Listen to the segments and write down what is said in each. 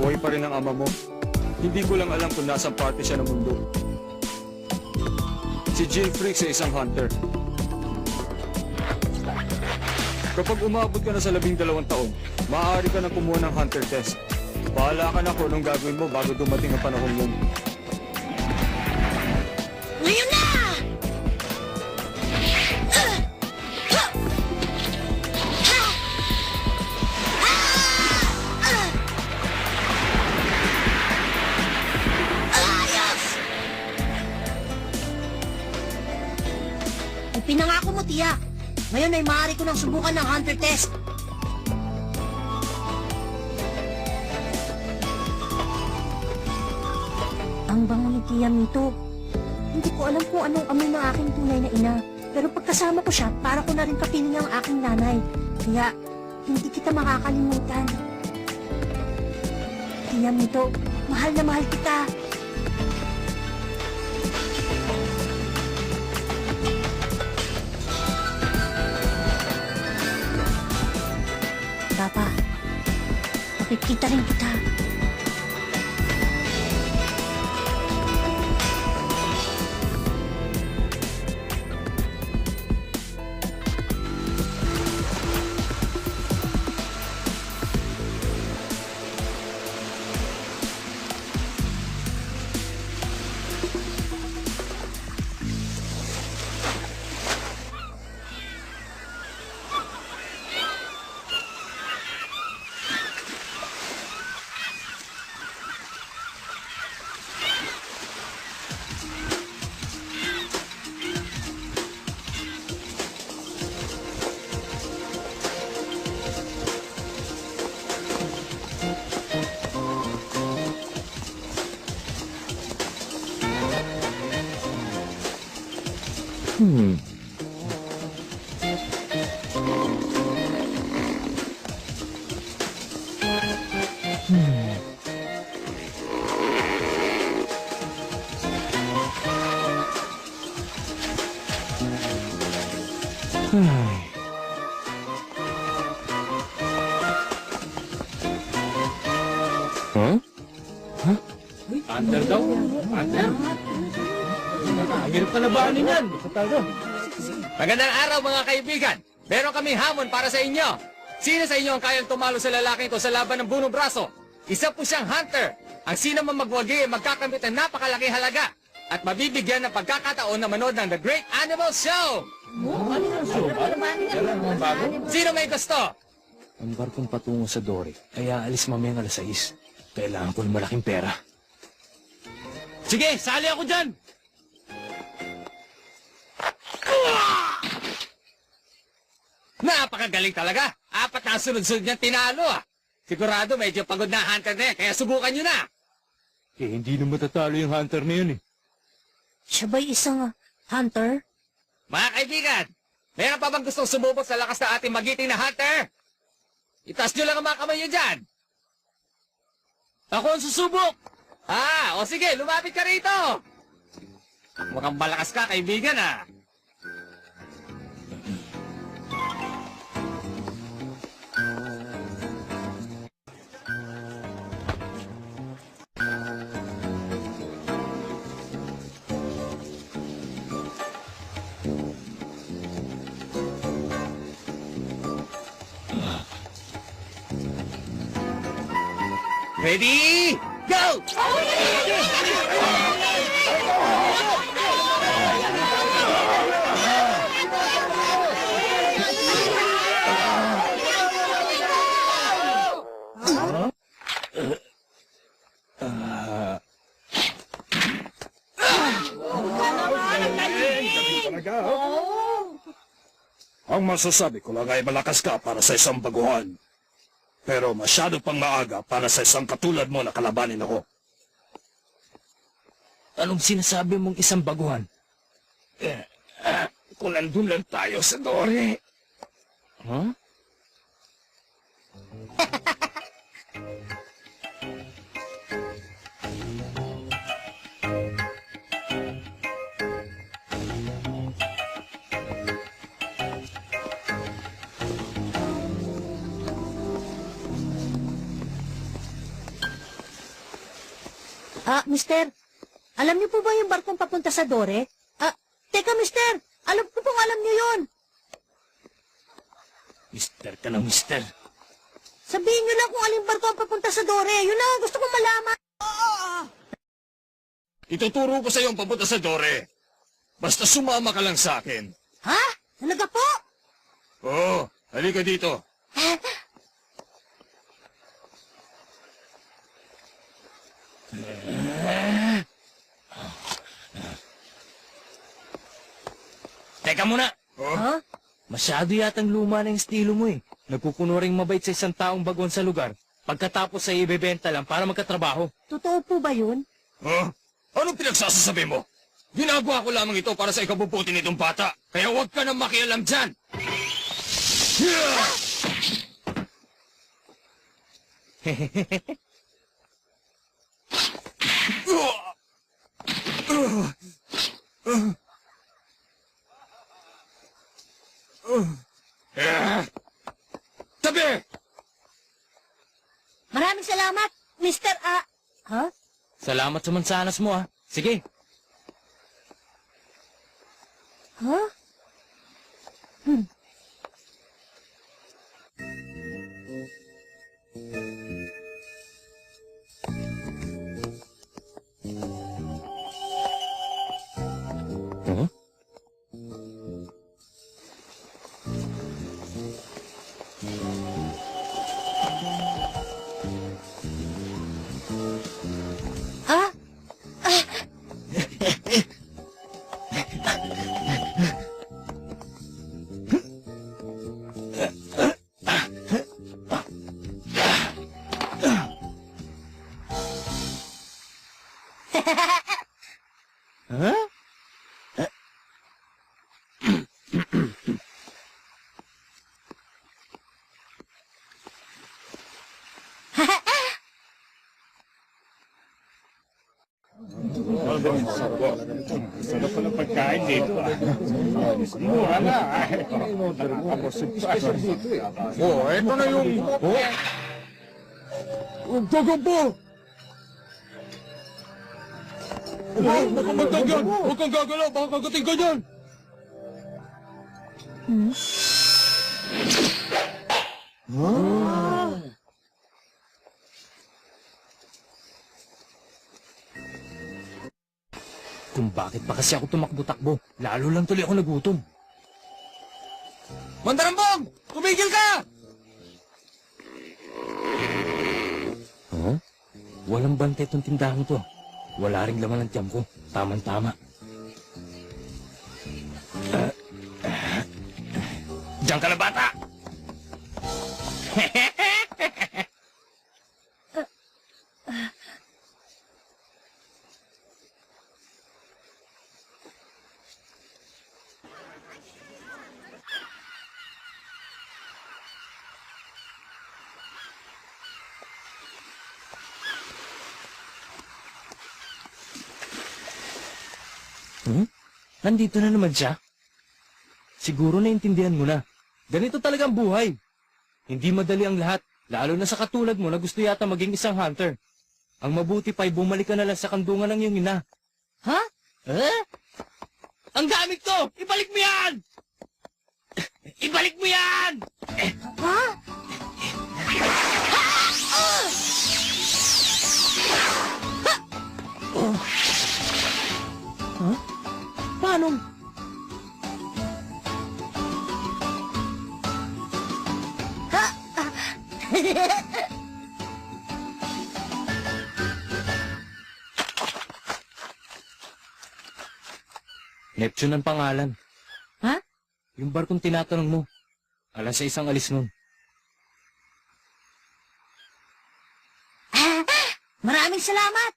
Buhay pa rin ang ama mo. Hindi ko lang alam kung nasa parte siya ng mundo. Si Jill Freaks ay isang hunter. Kapag umabot ka na sa 12 taon, maaari ka na kumuha ng hunter test. Bahala ka na kung anong gagawin mo bago dumating ang panahon yun. Ngayon na! Ayos! Ipinangako mo, tiyak. Ngayon ay maaari ko nang subukan ng hunter test. Ang bango ni Tia Mito. Hindi ko alam kung anong amoy ng aking tunay na ina. Pero pagkasama ko siya, para ko na rin kapiling ang aking nanay. Kaya, hindi kita makakalimutan. Tia Mito, mahal na mahal kita. Papa, makikita rin kita. Hunter daw? Hunter? Hirap ka na ba ano yan? Magandang araw mga kaibigan! Meron kaming hamon para sa inyo! Sino sa inyo ang kayang tumalo sa lalaking to sa laban ng bunong braso? Isa po siyang hunter! Ang sino man magwagi ay magkakamit ng napakalaking halaga at mabibigyan ng pagkakataon na manood ng The Great Animal Show! Sino may gusto? Ang barkong patungo sa Dory, kaya alis mamayang alas 6. Kailangan ko ng malaking pera. Sige, sali ako dyan! Napakagaling talaga! 4 na ang sunod-sunod niyang tinalo ah! Sigurado medyo pagod na ang hunter na yan, kaya subukan niyo na! Eh, hindi na matatalo yung hunter na yun eh. Siya ba'y isang hunter? Mga kaibigan, meron pa bang gustong sumubok sa lakas na ating magiting na hunter? Itaas niyo lang ang mga kamay niyo dyan! Ako ang susubok! O sige, lumapit ka rito! Mukhang malakas ka, kaibigan ah! Ready? Go! Ang masasabi ko lang ay malakas ka para sa isang baguhan. Pero masyado pang maaga para sa isang katulad mo na kalabanin ako. Anong sinasabi mong isang baguhan? Kung nandun lang tayo sa Dory. Huh? Mister, alam niyo po ba yung barkong papunta sa Dore? Teka, mister, alam ko pong alam niyo yun. Mister ka na, mister. Sabihin niyo lang kung aling barko ang papunta sa Dore. Yun lang ang gusto kong malaman. Ituturo ko sa iyo ang papunta sa Dore. Basta sumama ka lang sa akin. Ha? Talaga po? Oo, halika dito. Teka muna! Ha? Masyado yatang luma na yung estilo mo eh. Nagkukunuring mabait sa isang taong bagon sa lugar, pagkatapos ay ibebenta lang para magkatrabaho. Totoo po ba yun? Huh? Anong pinagsasasabi mo? Ginagawa ko lamang ito para sa ikabubuti nitong bata. Kaya huwag ka nang makialam dyan. Tabi! Maraming salamat, Mr. Ha? Salamat sa mansanas mo ah. Sige, Ha? Ah? Sarap pala pagkain dito ah. Mura na ah. Oh, eto na yung... Oh! Gagamba! Oh, baka magtagyan! Huwag kang gagalaw! Baka kagating ka dyan! kung bakit pa kasi ako tumakbo-takbo. Lalo lang tuloy ako nagutom. Mandarambong! Tumigil ka! Huh? Walang bantay itong tindahan to. Wala ring laman ng tiyan ko. Tama-tama. Diyan ka na, bata! Nandito na naman siya. Siguro naintindihan mo na. Ganito talaga ang buhay. Hindi madali ang lahat, lalo na sa katulad mo na gusto yata maging isang hunter. Ang mabuti pa'y bumalik ka na lang sa kandungan ng iyong ina. Ha? Eh? Ang gamit ko! Ibalik mo yan! Ibalik mo yan! Ha? Paano? Neptune ang pangalan. Ha? Yung barkong tinatanong mo. Alas sa isang alis nun. Maraming salamat!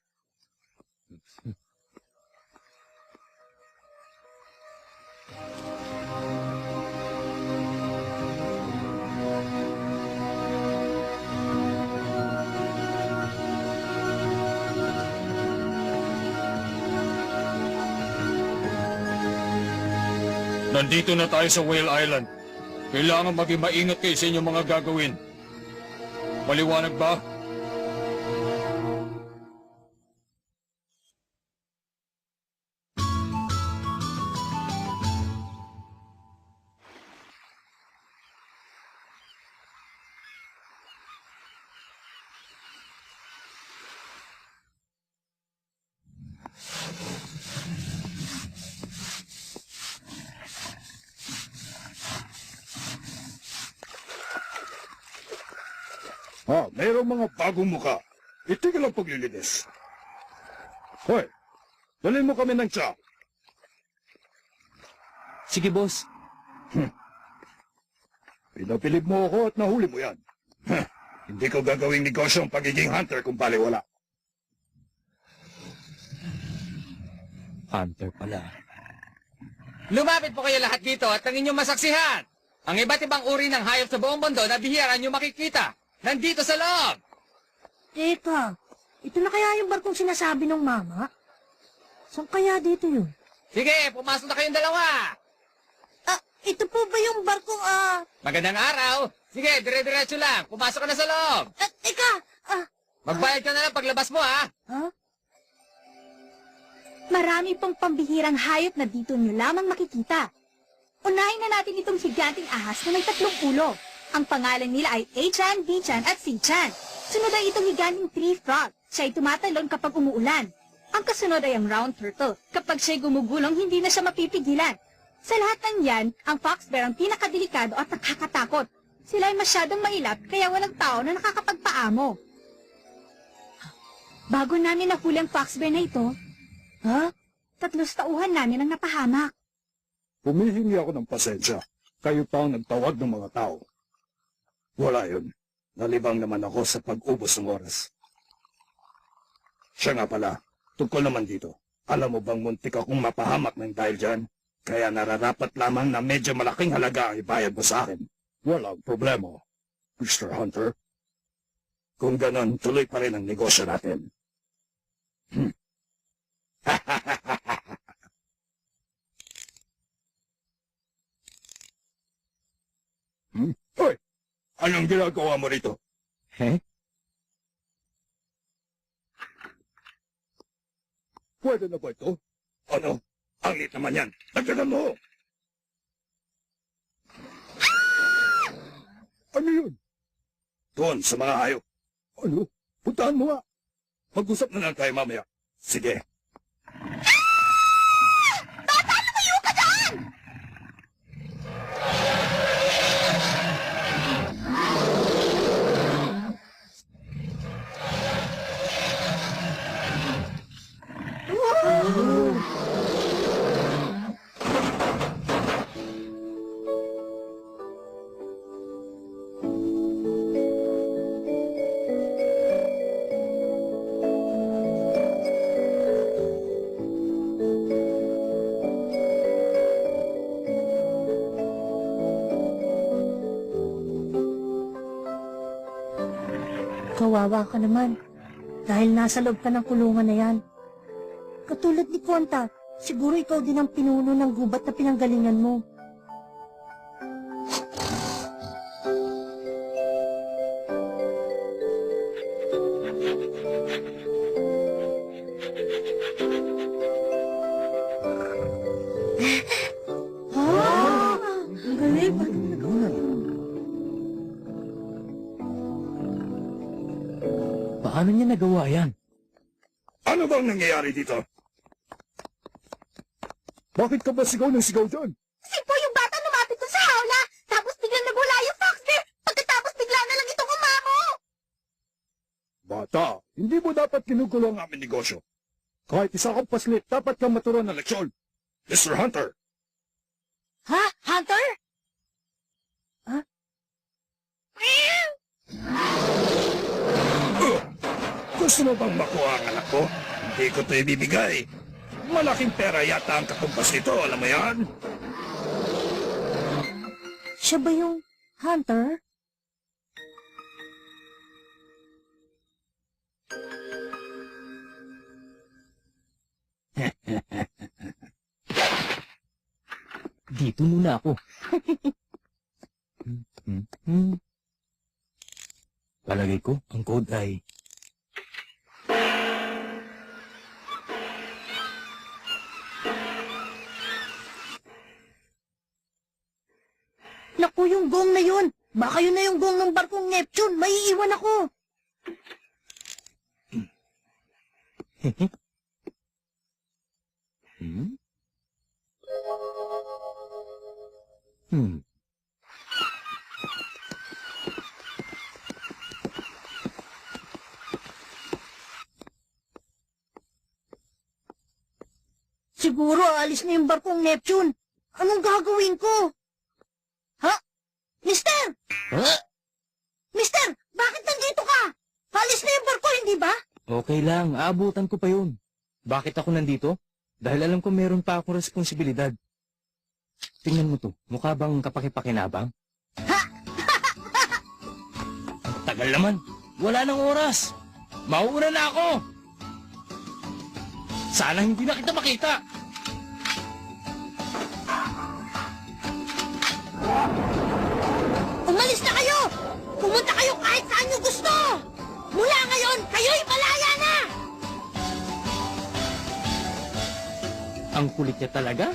Nandito na tayo sa Whale Island. Kailangan maging maingat kayo sa inyong mga gagawin. Maliwanag ba? Mayroong mga bagong muka. Itigil ang paglilinis. Hoy, dalhin mo kami ng tsa. Sige, boss. Pinapilip mo ako at nahuli mo yan. Hindi ko gagawing negosyo ang pagiging hunter kung baliwala. Hunter pala. Lumapit po kayo lahat dito at ang inyong masaksihan. Ang iba't ibang uri ng hayop sa buong mundo na bihira nyo makikita. Nandito sa loob. Teka, ito na kaya yung barkong sinasabi ng mama? Saan kaya dito yun? Sige, pumasok na kayong dalawa. Ito po ba yung barkong, Magandang araw. Sige, dire-diretso lang. Pumasok ka na sa loob. teka, Magbayad ka na lang paglabas mo, ha? Marami pong pambihirang hayop na dito nyo lamang makikita. Unahin na natin itong higanting ahas na may 3 ulo. Ang pangalan nila ay A-chan, B-chan at C-chan. Sunod ay itong higanting tree frog. Siya ay tumatalon kapag umuulan. Ang kasunod ay ang round turtle. Kapag siya'y gumugulong, hindi na siya mapipigilan. Sa lahat ng yan, ang fox bear ang pinakadelikado at nakakatakot. Sila ay masyadong mailap kaya walang tao na nakakapagpaamo. Bago namin nahuli ang fox bear na ito, 3 tauhan namin ang napahamak. Humihingi ako ng pasensya. Kayo pa ang nagtawag ng mga tao. Wala yun. Nalibang naman ako sa pag-ubos ng oras. Siya nga pala, tungkol naman dito. Alam mo bang muntik akong mapahamak ng dahil dyan? Kaya nararapat lamang na medyo malaking halaga ang ibayad mo sa akin. Walang problema, Mr. Hunter. Kung ganon, tuloy pa rin ang negosyo natin. Hoy! Anong ginagawa mo rito? Pwede na ba ito? Ano? Ang lit naman yan. Dagdagan mo! Ano yun? Doon sa mga hayop. Ano? Puntahan mo nga. Mag-usap na lang tayo mamaya. Sige. Kawawa ka naman. Dahil nasa loob ka ng kulungan na yan. Katulad ni Kwanta, siguro ikaw din ang pinuno ng gubat na pinanggalingan mo. Ang galing. Paano niya nagawa yan? Ano bang nangyayari dito? Bakit ka ba sigaw ng sigaw dyan? Si Po yung bata lumapit dun sa hawla, tapos biglang nagwala yung fox bear, pagkatapos bigla na lang itong umamo. Bata, hindi mo dapat kinugulo ang aming negosyo. Kahit isa kang paslit, dapat kang maturuan ng leksyon. Mr. Hunter, Hunter? gusto mo bang makuha ang anak ko? Hindi ko ito ibibigay. Malaking pera yata ang katumbas nito, alam mo yan? Siya ba yung Hunter? Dito muna ako. Palagay ko, ang code ay... Naku, yung gong na yun! Baka yun na yung gong ng barkong Neptune! May iiwan ako! Siguro aalis na yung barkong Neptune. Anong gagawin ko? Ha? Mister! Huh? Mister! Bakit nandito ka? Alis na yung barko, hindi ba? Okay lang, aabutan ko pa yun. Bakit ako nandito? Dahil alam ko meron pa akong responsibilidad. Tingnan mo to, mukha bang kapakipakinabang? Ang tagal naman, wala nang oras. Mauuna na ako. Sana hindi na kita makita. Umalis na kayo! Pumunta kayo kahit saan nyo gusto! Mula ngayon, kayo'y malaya na! Ang kulit niya talaga.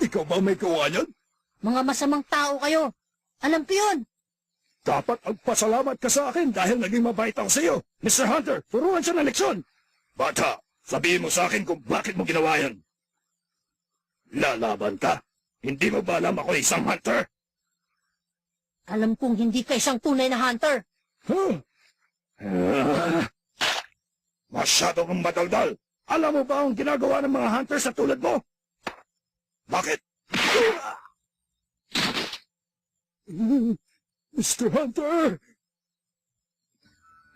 Ikaw ba may gawa niyan? Mga masamang tao kayo. Alam ko yun. Dapat magpasalamat ka sa akin dahil naging mabait ako sa iyo. Mr. Hunter, turuan siya ng leksyon. Bata, sabihin mo sa akin kung bakit mo ginawa yan. Lalaban ka. Hindi mo ba alam ako isang hunter? Alam kong hindi ka isang tunay na hunter. Huh? Masyado kang madaldal. Alam mo ba ang ginagawa ng mga hunters sa tulad mo? Bakit? Mr. Hunter!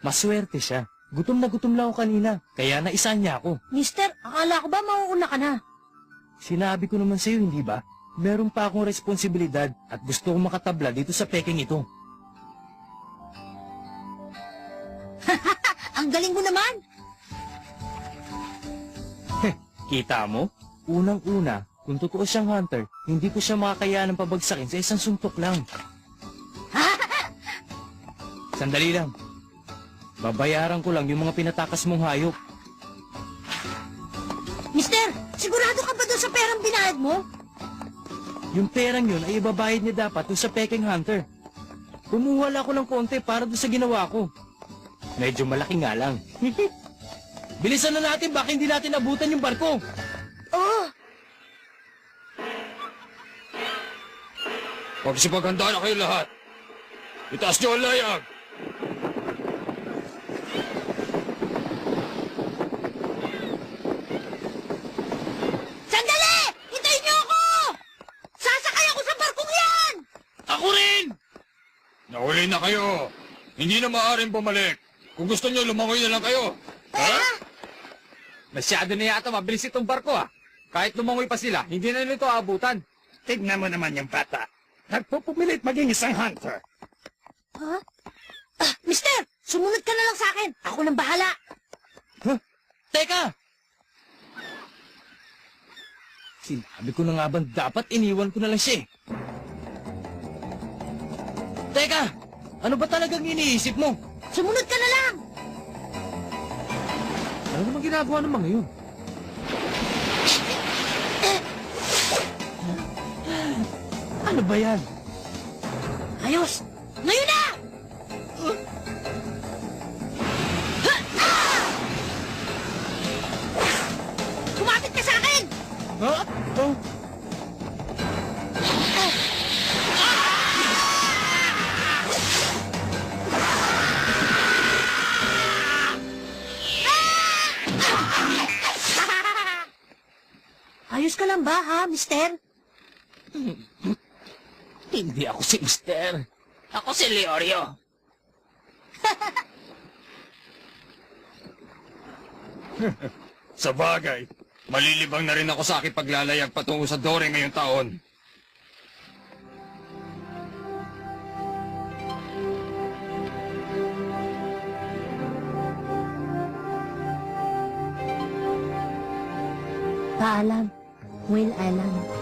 Maswerte siya. Gutom na gutom lang ako kanina, kaya naisa niya ako. Mister, akala ko ba mauuna ka na? Sinabi ko naman sa'yo, hindi ba? Meron pa akong responsibilidad at gusto kong makatabla dito sa peking ito. Ang galing mo naman! Kita mo? Unang-una, kung totoo siyang hunter, hindi ko siya makakayanang pabagsakin sa isang suntok lang. Sandali lang. Babayaran ko lang yung mga pinatakas mong hayop. Mister, sigurado ka ba doon sa perang binayad mo? Yung perang yun ay ibabayad niya dapat doon sa peking hunter. Kumuha lang ako ng konti para doon sa ginawa ko. Medyo malaki nga lang. Bilisan na natin, baka hindi natin abutan yung barko. Oo. Pagsipaganda na kayo lahat. Itaas niyo ang layag. Sandali! Hintayin niyo ako! Sasakay ako sa barkong yan! Ako rin! Nahuli na kayo. Hindi na maaaring bumalik. Kung gusto niyo, lumangoy na lang kayo. Masyado na yata mabilis itong barko ah. Kahit lumangoy pa sila, hindi na nito aabutan. Tignan mo naman yung bata. Nagpupumilit maging isang hunter. Ha? Mister, sumunod ka na lang sa akin. Ako nang bahala. Teka! Sinabi ko na nga bang dapat iniwan ko na lang siya eh. Teka! Ano ba talagang iniisip mo? Sumunod ka na lang! Ano naman ginagawa ng mga yun? Ano ba yan? Ayos! Ngayon na! Kumapit ka sa akin! Ha? Oh? Ayos ka lang ba, ha, mister? Hindi ako si Mister. Ako si Leorio. Sa bagay, malilibang na rin ako sa aking paglalayag patungo sa Dore ngayong taon. Paalam, Will Alam.